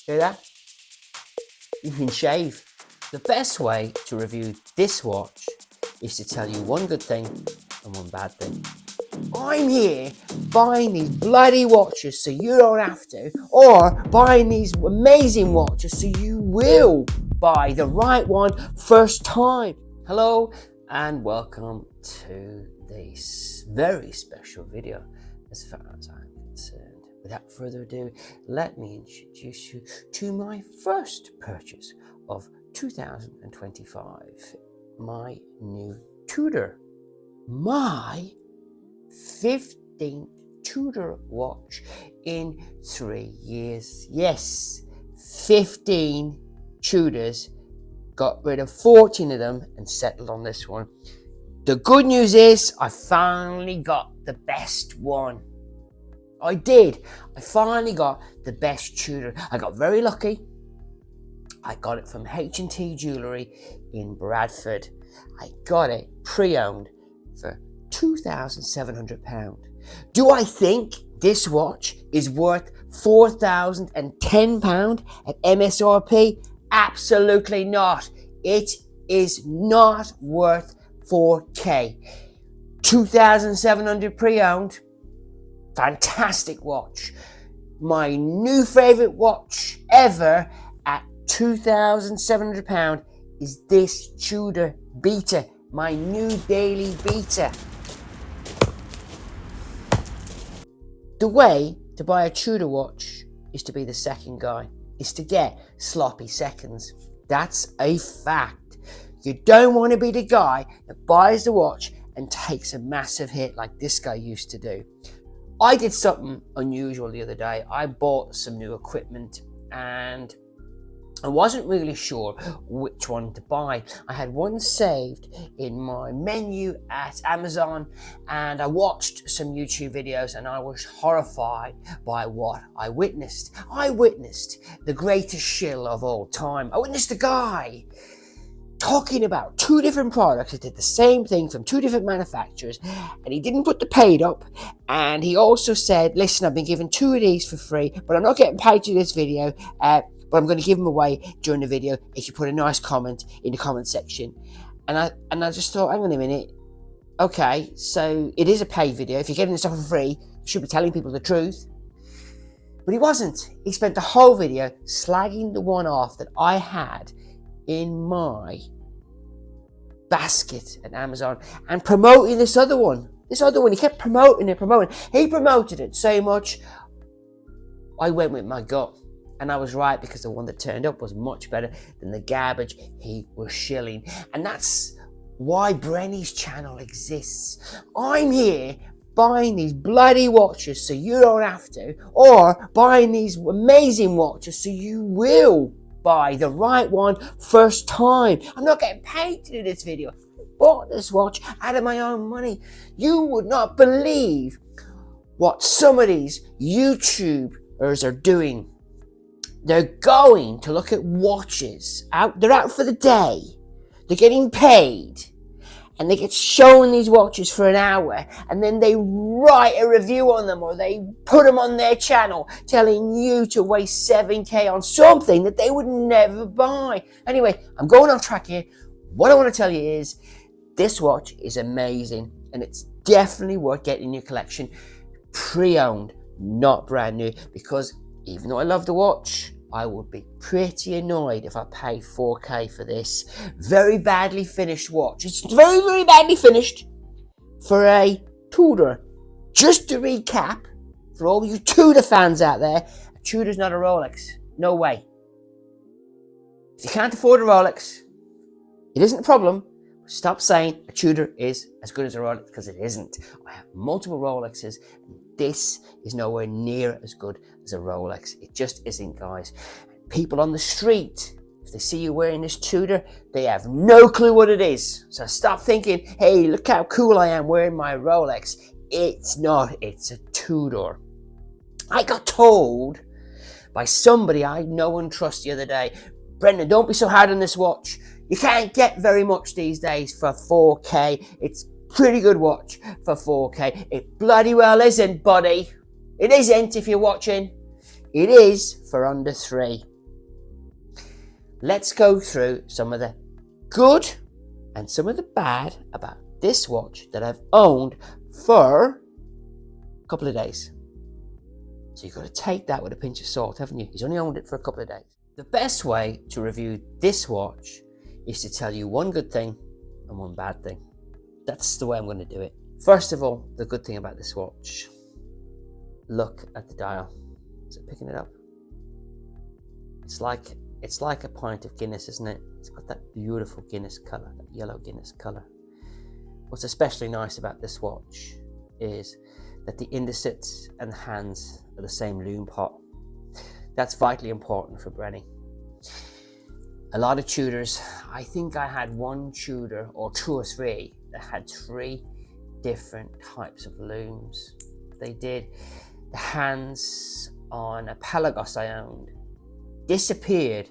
Hear that? You can shave. The best way to review this watch is to tell you one good thing and one bad thing. I'm here buying these bloody watches so you don't have to, or buying these amazing watches so you will buy the right one first time. Hello and welcome to this very special video as far as I'm concerned. Without further ado, let me introduce you to my first purchase of 2025, my new Tudor, my 15th Tudor watch in 3 years. Yes, 15 Tudors, got rid of 14 of them and settled on this one. The good news is I finally got the best one. I did. I finally got the best Tudor. I got very lucky. I got it from H&T Jewellery in Bradford. I got it pre-owned for £2,700. Do I think this watch is worth £4,010 at MSRP? Absolutely not. It is not worth 4K. 2,700 pre-owned. Fantastic watch. My new favourite watch ever at £2,700 is this Tudor Beta, my new daily Beta. The way to buy a Tudor watch is to be the second guy, is to get sloppy seconds. That's a fact. You don't want to be the guy that buys the watch and takes a massive hit like this guy used to do. I did something unusual the other day. I bought some new equipment and I wasn't really sure which one to buy. I had one saved in my menu at Amazon and I watched some YouTube videos and I was horrified by what I witnessed. I witnessed the greatest shill of all time. I witnessed a guy talking about two different products that did the same thing from two different manufacturers, and he didn't put the paid up, and he also said, listen, I've been given two of these for free, but I'm not getting paid to this video, but I'm going to give them away during the video if you put a nice comment in the comment section. And I just thought, hang on a minute, okay, so it is a paid video. If you're getting this stuff for free, you should be telling people the truth. But he wasn't. He spent the whole video slagging the one off that I had in my basket at Amazon and promoting this other one. He kept promoting it. He promoted it so much, I went with my gut. And I was right, because the one that turned up was much better than the garbage he was shilling. And that's why Brenny's channel exists. I'm here buying these bloody watches so you don't have to, or buying these amazing watches so you will buy the right one first time. I'm not getting paid to do this video. I bought this watch out of my own money. You would not believe what some of these YouTubers are doing. They're going to look at watches. They're out for the day. They're getting paid. And they get shown these watches for an hour, and then they write a review on them, or they put them on their channel telling you to waste 7K on something that they would never buy. Anyway, I'm going off track here. What I want to tell you is this watch is amazing, and it's definitely worth getting in your collection. Pre-owned, not brand new, because even though I love the watch, I would be pretty annoyed if I paid 4K for this very badly finished watch. It's very, very badly finished for a Tudor. Just to recap, for all you Tudor fans out there, a Tudor's not a Rolex. No way. If you can't afford a Rolex, it isn't a problem. Stop saying a Tudor is as good as a Rolex, because it isn't. I have multiple Rolexes, and this is nowhere near as good as a Rolex. It just isn't, guys. People on the street, if they see you wearing this Tudor, they have no clue what it is. So stop thinking, hey, look how cool I am wearing my Rolex. It's not. It's a Tudor. I got told by somebody I know and trust the other day, Brendan, don't be so hard on this watch. You can't get very much these days for 4K. It's pretty good watch for 4K. It bloody well isn't, buddy. It isn't if you're watching. It is for under 3. let's go through some of the good and some of the bad about this watch that I've owned for a couple of days. So you've got to take that with a pinch of salt, haven't you? He's only owned it for a couple of days. The best way to review this watch is to tell you one good thing and one bad thing. That's the way I'm going to do it. First of all, the good thing about this watch. Look at the dial. Is it picking it up? It's like a pint of Guinness, isn't it? It's got that beautiful Guinness colour, that yellow Guinness colour. What's especially nice about this watch is that the indicets and the hands are the same loom pot. That's vitally important for Brenny. A lot of Tudors, I think I had one Tudor or two or three that had 3 different types of looms. They did. The hands on a Pelagos I owned disappeared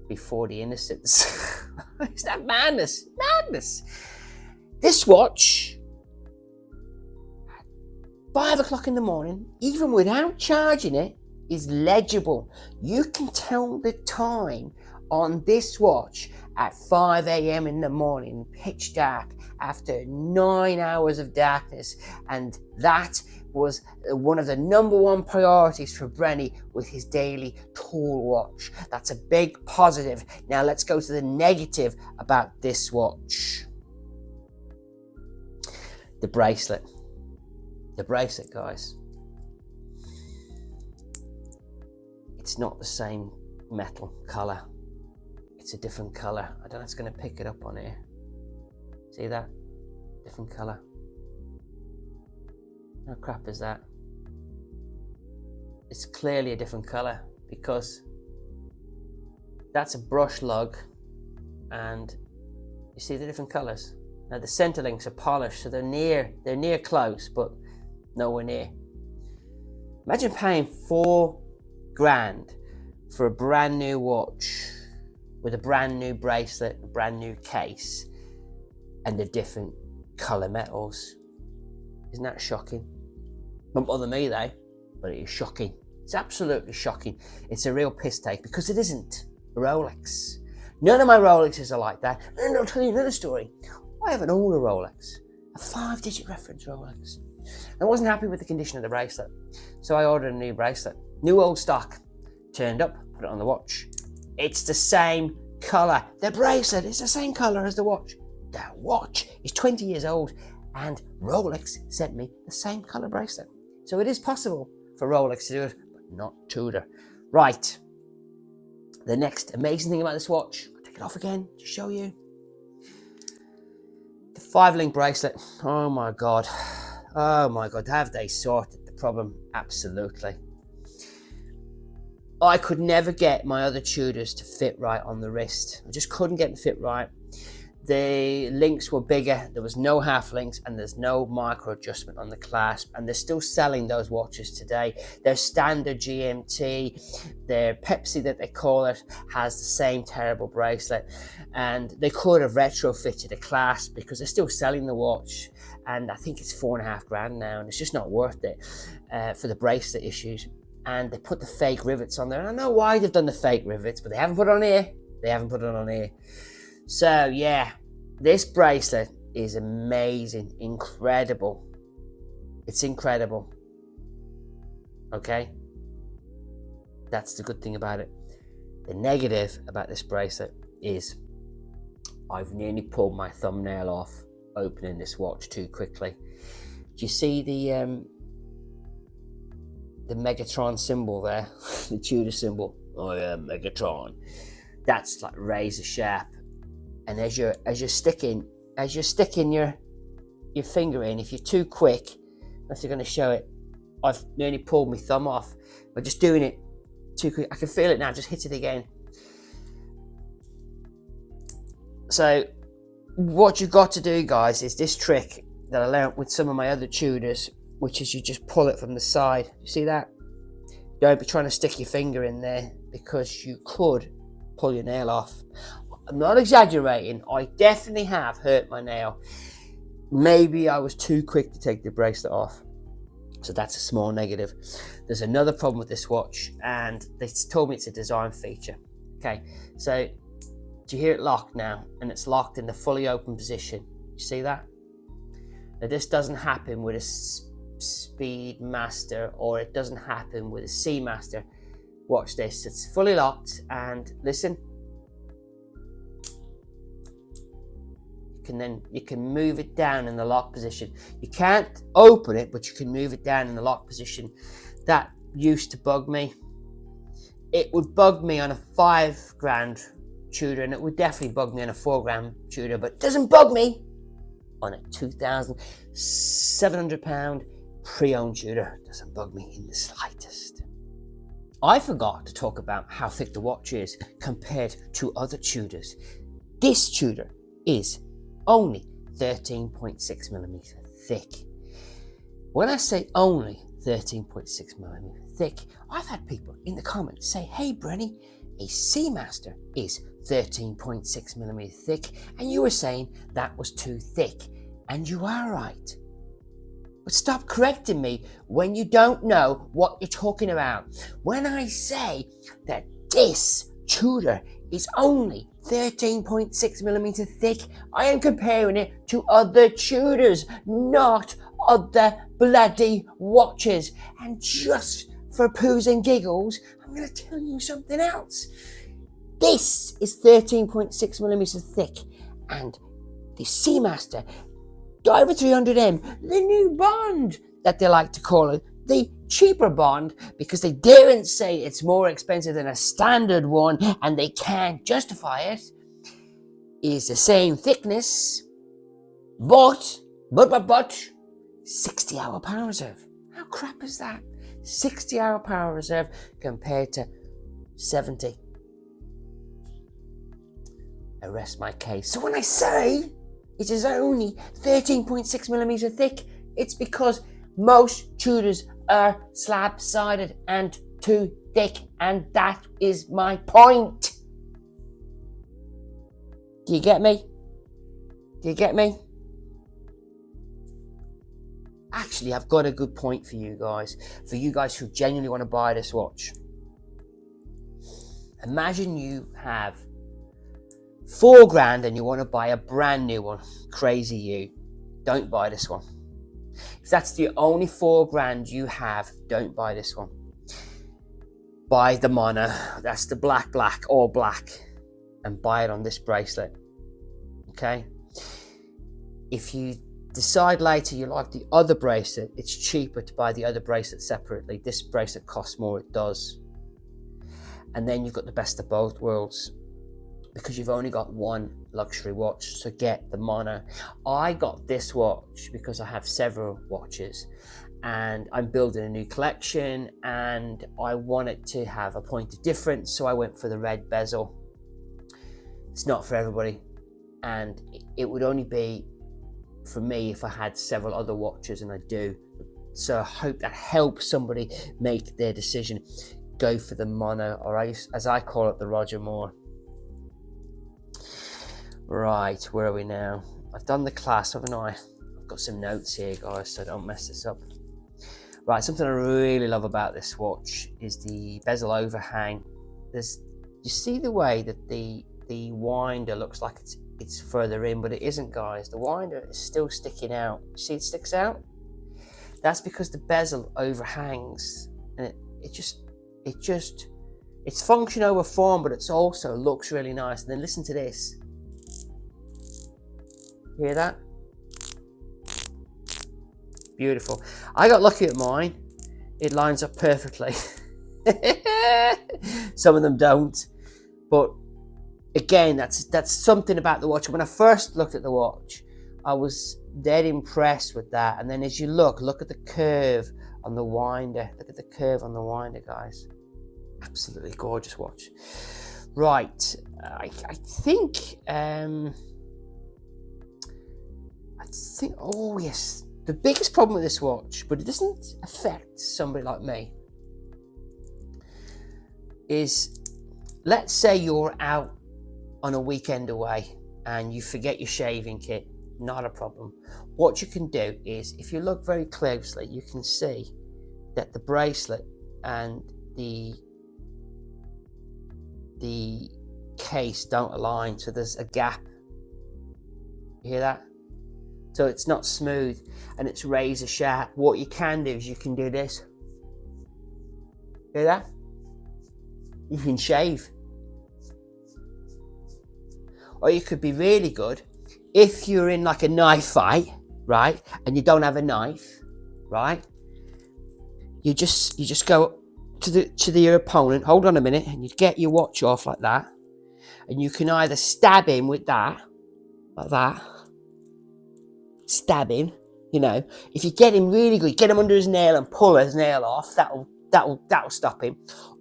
before the indicets. Is that madness? Madness. This watch, at 5 o'clock in the morning, even without charging it, is legible. You can tell the time on this watch at 5 a.m. in the morning, pitch dark, after 9 hours of darkness, and that was one of the number one priorities for Brenny with his daily tool watch. That's a big positive. Now let's go to the negative about this watch. The bracelet. The bracelet, guys. It's not the same metal colour. It's a different colour. I don't know if it's going to pick it up on here. See that? Different colour. How crap is that? It's clearly a different colour because that's a brush lug and you see the different colours. Now the centre links are polished, so they're near close, but nowhere near. Imagine paying $4,000 for a brand new watch with a brand new bracelet, a brand new case, and the different colour metals. Isn't that shocking? Won't bother me though, but it is shocking. It's absolutely shocking. It's a real piss take because it isn't a Rolex. None of my Rolexes are like that. And I'll tell you another story. I have an older Rolex, a 5-digit reference Rolex. I wasn't happy with the condition of the bracelet, so I ordered a new bracelet. New old stock. Turned up, put it on the watch. It's the same colour. The bracelet is the same colour as the watch. The watch is 20 years old and Rolex sent me the same colour bracelet. So it is possible for Rolex to do it, but not Tudor. Right. The next amazing thing about this watch, I'll take it off again to show you. The 5-link bracelet. Oh my God. Oh my God. Have they sorted the problem? Absolutely. I could never get my other Tudors to fit right on the wrist. I just couldn't get them to fit right. The links were bigger, there was no half links, and there's no micro adjustment on the clasp, and they're still selling those watches today. Their standard GMT, their Pepsi that they call it, has the same terrible bracelet, and they could have retrofitted a clasp because they're still selling the watch, and I think it's $4,500 now, and it's just not worth it for the bracelet issues. And they put the fake rivets on there, and I know why they've done the fake rivets, but they haven't put it on here. They haven't put it on here. So yeah, this bracelet is amazing, incredible. It's incredible. Okay? That's the good thing about it. The negative about this bracelet is I've nearly pulled my thumbnail off opening this watch too quickly. Do you see the Megatron symbol there? The Tudor symbol. Oh yeah, Megatron. That's like razor sharp. And as you're sticking your finger in, if you're too quick, if you're going to show it, I've nearly pulled my thumb off by just doing it too quick. I can feel it now. Just hit it again. So what you've got to do, guys, is this trick that I learned with some of my other Tudors, which is you just pull it from the side. You see that? Don't be trying to stick your finger in there because you could pull your nail off. I'm not exaggerating. I definitely have hurt my nail. Maybe I was too quick to take the bracelet off. So that's a small negative. There's another problem with this watch, and they told me it's a design feature. Okay, so Do you hear it locked now? And it's locked in the fully open position. You see that? Now this doesn't happen with a Speed Master, or it doesn't happen with a Seamaster. Watch this. It's fully locked, and listen. You can move it down in the lock position. You can't open it, but you can move it down in the lock position. That used to bug me. It would bug me on a £5,000 Tudor, and it would definitely bug me on a £4,000 Tudor, but it doesn't bug me on a £2,700 pre-owned Tudor. It doesn't bug me in the slightest. I forgot to talk about how thick the watch is compared to other Tudors. This Tudor is only 13.6 millimeter thick. When I say only 13.6 millimeter thick, I've had people in the comments say, hey Brenny, a Seamaster is 13.6 millimeter thick, and you were saying that was too thick, and you are right. But stop correcting me when you don't know what you're talking about. When I say that this Tudor is only 13.6 millimeter thick, I am comparing it to other Tudors, not other bloody watches. And just for poos and giggles, I'm going to tell you something else. This is 13.6 millimeter thick, and the Seamaster Diver 300M, the new Bond that they like to call it, the cheaper Bond, because they daren't say it's more expensive than a standard one and they can't justify it, is the same thickness, but 60-hour power reserve. How crap is that? 60-hour power reserve compared to 70. I rest my case. So when I say it is only 13.6 millimeter thick, it's because most Tudors are slab-sided and too thick, and that is my point. Do you get me? Do you get me? Actually, I've got a good point for you guys who genuinely want to buy this watch. Imagine you have $4,000 and you want to buy a brand new one. Crazy you. Don't buy this one. If that's the only $4,000 you have, don't buy this one. Buy the mono. That's the black, all black, and buy it on this bracelet. Okay? If you decide later you like the other bracelet, it's cheaper to buy the other bracelet separately. This bracelet costs more, it does. And then you've got the best of both worlds, because you've only got one luxury watch, so get the mono. I got this watch because I have several watches and I'm building a new collection and I wanted to have a point of difference, so I went for the red bezel. It's not for everybody, and it would only be for me if I had several other watches, and I do. So I hope that helps somebody make their decision. Go for the mono, or as I call it, the Roger Moore. Right, where are we now? I've done the clasp, haven't I? I've got some notes here, guys, so don't mess this up. Right, something I really love about this watch is the bezel overhang. You see the way that the winder looks like it's further in, but it isn't, guys. The winder is still sticking out. You see it sticks out? That's because the bezel overhangs, and it's function over form, but it also looks really nice. And then listen to this. Hear that? Beautiful. I got lucky at mine. It lines up perfectly. Some of them don't. But again, that's something about the watch. When I first looked at the watch, I was dead impressed with that. And then as you look at the curve on the winder. Look at the curve on the winder, guys. Absolutely gorgeous watch. Right, I think, oh yes, the biggest problem with this watch, but it doesn't affect somebody like me, is let's say you're out on a weekend away and you forget your shaving kit. Not a problem. What you can do is, if you look very closely, you can see that the bracelet and the case don't align, so there's a gap. You hear that? So it's not smooth and it's razor sharp. What you can do is you can do this. Hear that? You can shave. Or you could be really good if you're in like a knife fight, right? And you don't have a knife, right? You just go to your opponent, hold on a minute, and you get your watch off like that. And you can either stab him with that, like that. Stab him, you know. If you get him really good, get him under his nail and pull his nail off, that'll stop him.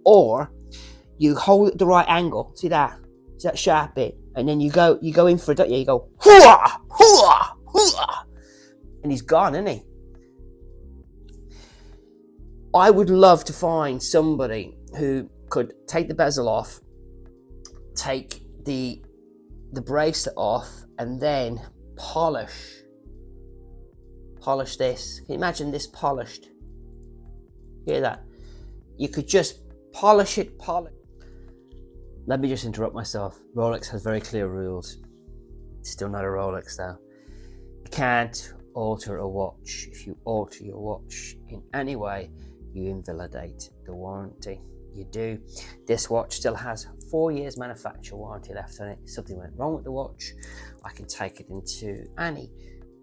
Or you hold it at the right angle. See that? See that sharp bit? And then you go in for it, don't you? You go hooah, hooah, hooah, and he's gone, isn't he? I would love to find somebody who could take the bezel off, take the bracelet off, and then polish this. Can you imagine this polished? Hear that? You could just polish it. Let me just interrupt myself. Rolex has very clear rules. It's still not a Rolex though. You can't alter a watch. If you alter your watch in any way, you invalidate the warranty. You do. This watch still has 4 years manufacturer warranty left on it. If something went wrong with the watch, I can take it into any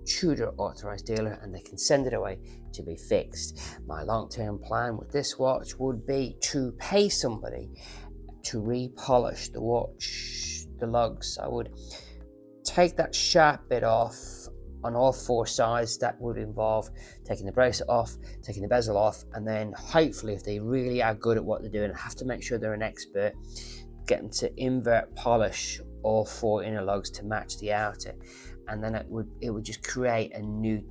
Tudor authorized dealer and they can send it away to be fixed. My long-term plan with this watch would be to pay somebody to repolish the watch, the lugs. I would take that sharp bit off on all 4 sides. That would involve taking the bracelet off, taking the bezel off, and then hopefully if they really are good at what they're doing, I have to make sure they're an expert, get them to invert polish all 4 inner lugs to match the outer, and then it would just create a new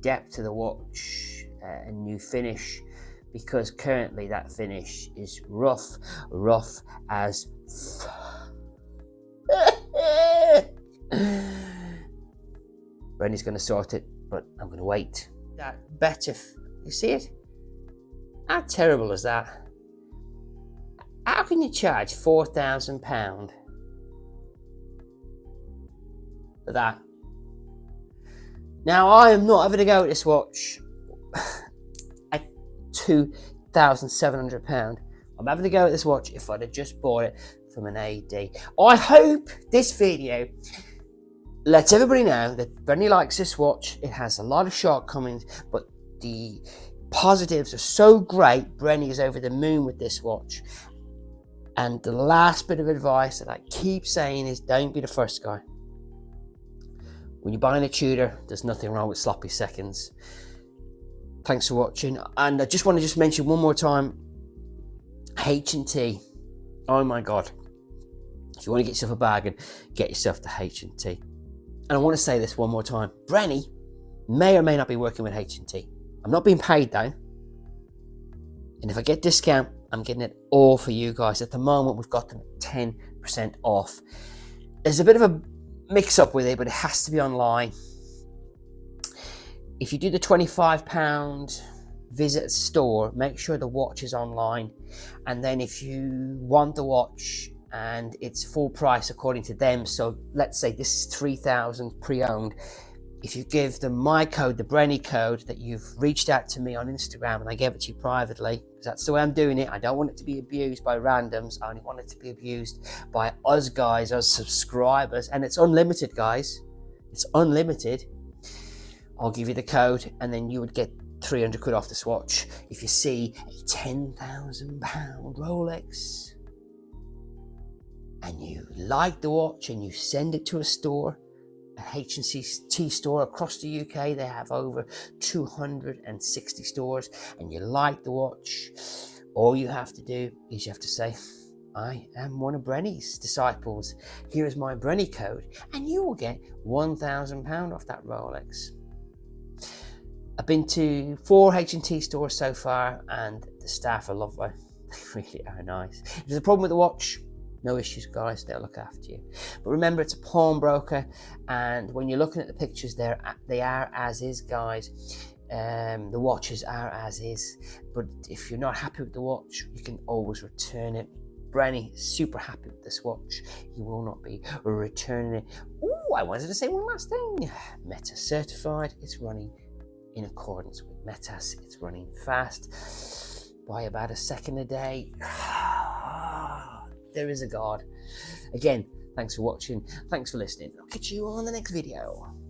depth to the watch, a new finish, because currently that finish is rough as Brenny's going to sort it, but I'm going to wait. That better, you see it? How terrible is that? How can you charge £4,000 for that? Now I am not having to go at this watch at £2,700. I'm having to go at this watch if I'd have just bought it from an AD. I hope this video lets everybody know that Brenny likes this watch. It has a lot of shortcomings, but the positives are so great. Brenny is over the moon with this watch. And the last bit of advice that I keep saying is don't be the first guy. When you're buying a Tudor, there's nothing wrong with sloppy seconds. Thanks for watching. And I just want to mention one more time, H&T. Oh my God. If you want to get yourself a bargain, get yourself the H&T. And I want to say this one more time. Brenny may or may not be working with H&T. I'm not being paid though. And if I get discount, I'm getting it all for you guys. At the moment, we've got them 10% off. There's a bit of a mix up with it, but it has to be online. If you do the £25 visit store, make sure the watch is online. And then if you want the watch and it's full price according to them, so let's say this is $3,000 pre-owned, if you give them my code, the Brenny code, that you've reached out to me on Instagram and I gave it to you privately, because that's the way I'm doing it. I don't want it to be abused by randoms. I only want it to be abused by us guys, us subscribers, and it's unlimited, guys. It's unlimited. I'll give you the code and then you would get 300 quid off this watch if you see a £10,000 Rolex and you like the watch and you send it to a store, a H&T store across the UK. They have over 260 stores, and you like the watch. All you have to do is you have to say, I am one of Brenny's disciples. Here is my Brenny code, and you will get £1,000 off that Rolex. I've been to 4 H&T stores so far, and the staff are lovely. They really are nice. If there's a problem with the watch, no issues, guys. They'll look after you. But remember, it's a pawnbroker, and when you're looking at the pictures, they are as is, guys. The watches are as is. But if you're not happy with the watch, you can always return it. Brenny, super happy with this watch. He will not be returning it. Oh, I wanted to say one last thing. Meta certified. It's running in accordance with Metas. It's running fast by about a second a day. There is a God. Again, thanks for watching. Thanks for listening. I'll catch you on the next video.